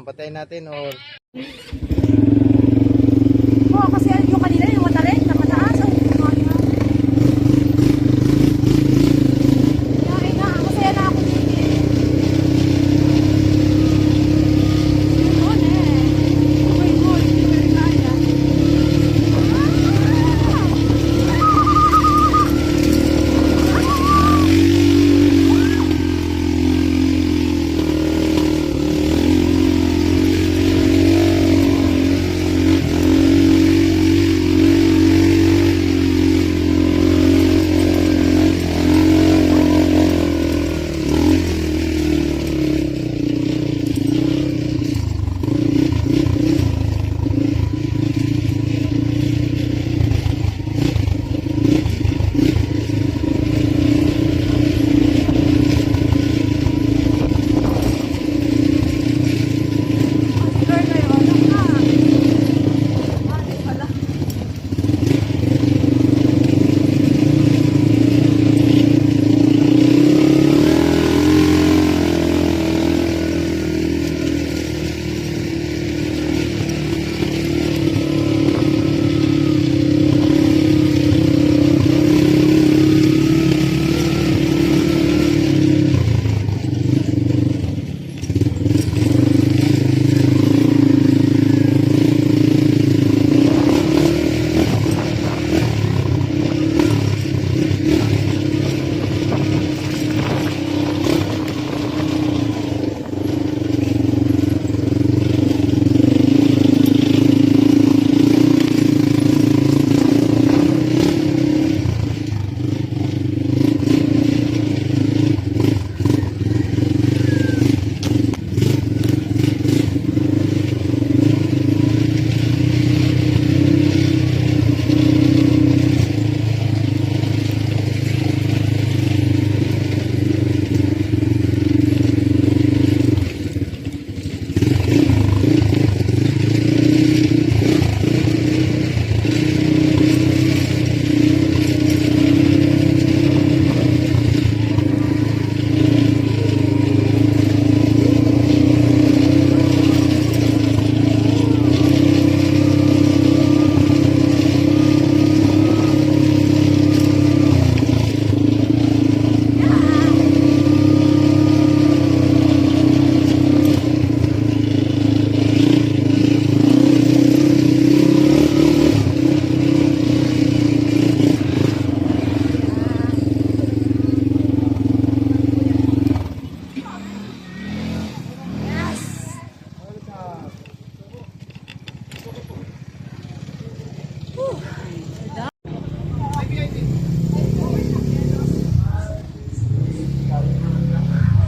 patayin natin or... Oo, kasi yung kanina yung matarik, napataas. Kaya na, masaya na ako dito. Yun eh. Uy, uy, uy, kaya.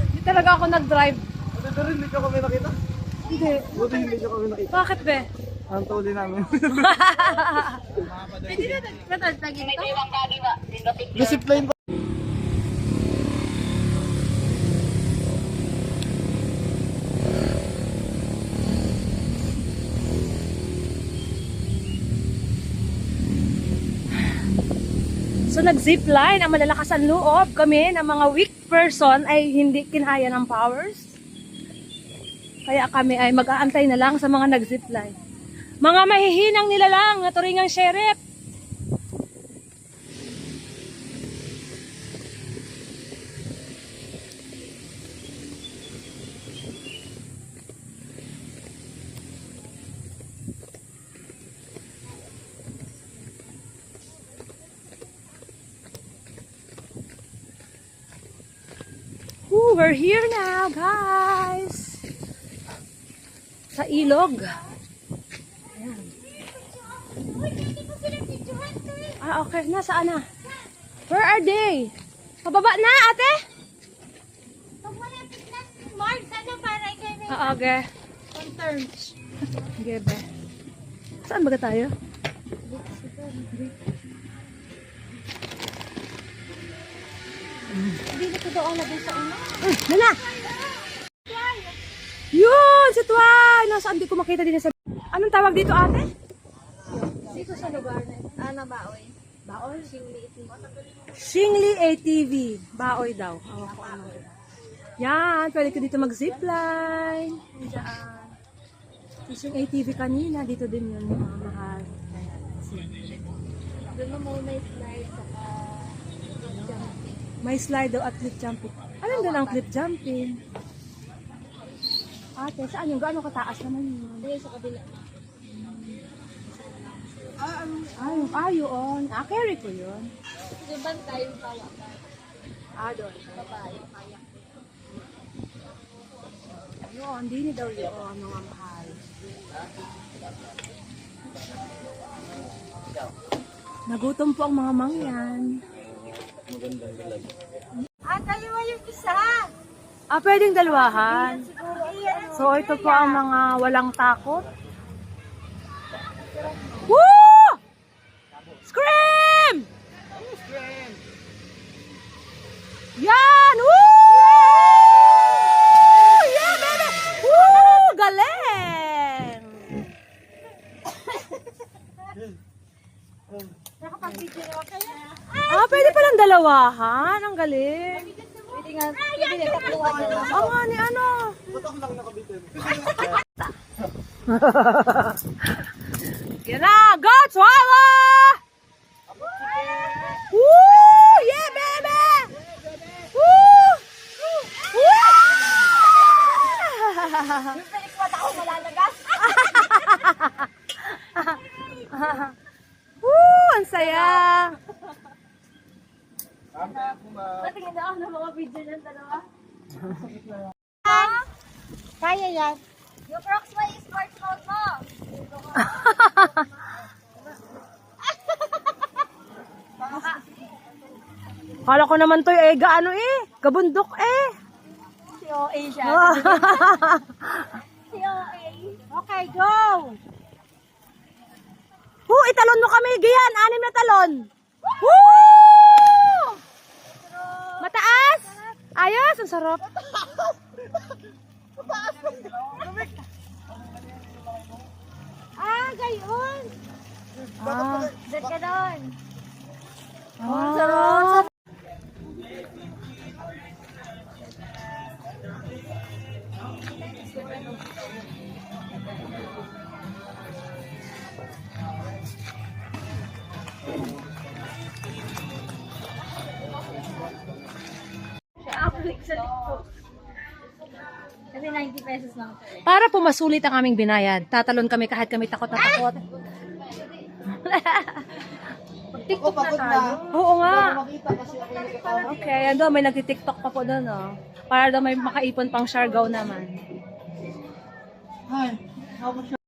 Hindi talaga ako nag-drive. Pero hindi nyo kami nakita? Hindi. Buti hindi nyo kami nakita. Bakit be? Ang tuli namin. Hindi na nagtagin ito. Discipline pa. So nag-zipline, ang malalakas ang loob kami ng mga weak person ay hindi kinaya ng powers. Kaya kami ay mag-aantay na lang sa mga nag-zipline. Mga mahihinang nilalang na turingang sheriff. Ooh, we're here now, guys. Sa ilog. Ayan. Ah, okay. Nasaan na? Where are they? Pababa na, ate? Ah, okay. Gebe. Saan baga tayo? Hindi na ito doon lagay sa una. Nana! Yun! Si Tuan! Nasaan? Di ko makita din sa... Anong tawag dito, ate? Dito sa lugar na ito. Na Baoy. Baoy? Singli ATV. Shingli ATV. Baoy daw. Yan. Pwede ko dito mag-zipline. Diyan. Tapos yung ATV kanina, dito din yun mga mahal. Doon mo muna slide saka May slide daw at cliff jumping. Anong doon ang cliff jumping? Ate, saan yung gaano kataas naman yun? doon sa kabila. Yun. Carry ko yun. Yung bantay yung tawakan. Doon. Babae, kayak. Yun, hindi daw yun, mga mahal. Nagutom po ang mga mangyan. Dalawa yung isa. Pwedeng dalawahan. So, ito po ang mga walang takot. Woo! Scream! Yan! Woo! Yeah, baby! Woo! Galing! Nakapag-video naman kayo. Pwede palang dalawahan. Ang galing. Pwede nga, pwede nga tatluhan na lang. Nga ni ano. Ba't ako lang nakabitin? Yan na! Go, Swalla! Woo! Yeah, baby! Woo! Woo! Yung Felix mata ko malalagas. Woo! Ang saya! Patingin na ako ng mga video ng dalawa. Kaya yan. Yung Crocs mo yung sports mode mo. Kala ko naman to gaano kabundok Si OA siya. Si OA. Okay, go! Italon mo kami, Gian! 6 na talon! Woo! Mataas! Ayos, ang sarap. Gayon. Ah, Dad ka doon. ang sarap. Kasi 90 pesos lang ito eh. Para po masulit ang aming binayad, tatalon kami kahit kami takot na takot. TikTok na Pagod tayo. Oo nga. Makita kasi ako yung nakatawa. Okay, ando may nagti-TikTok pa po doon, oh. Para daw may makaipon pang Siargao naman. Hi. How much?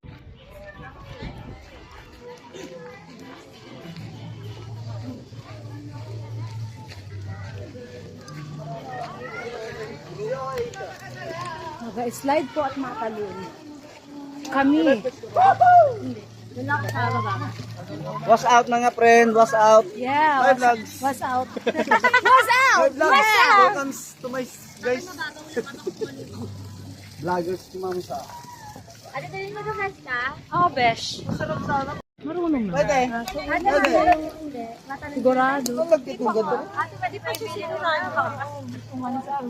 Mag-slide po at matalon. Kami. Doon ako sa baba. Was out na nga, friend. Was out. Yeah. Hi, vlogs. What's out? What's Hi, out? vlogs. Welcome to my guys. Vloggers si Mami sa. Ano din mo dumas ka? Oh, besh. Masarap sana. Marunong na. Pwede. Ano ba yung hindi? Matanong. Sigurado. Ito nagtitugad to. Ate, pwede pa yung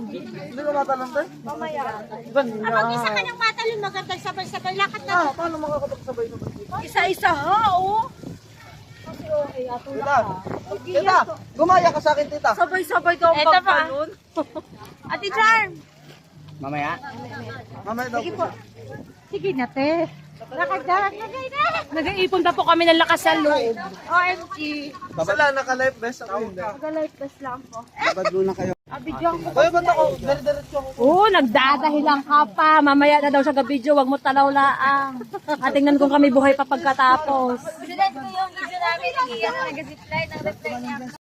Hindi ko matanong to. mamaya. Iban Isa ka ng matalon, magandang sabay-sabay lakad na. Paano makakapagsabay naman dito? Isa-isa ha, oh. Kasi okay, ato Tita. Tita. Gumaya ka sa akin, tita. Sabay-sabay daw ang pagtalon. Ate Charm. Mamaya. Mamaya daw. Sige po. Sige na, te. Lakad na, lagay na. Nag-iipon pa po kami ng lakas sa loob. OMG. Sila naka-live best ako hindi. Mag-life best lang po. Babad muna kayo. Abidyan ko. Kaya ba't ako? Dire-diretso ako. Oo, nagdadahilan ka pa. Mamaya na daw siya ka-video, wag mo talaw-laang. At tingnan kung kami buhay pa pagkatapos. Sinan ko yung video namin. Nag-zipline ng reply niya.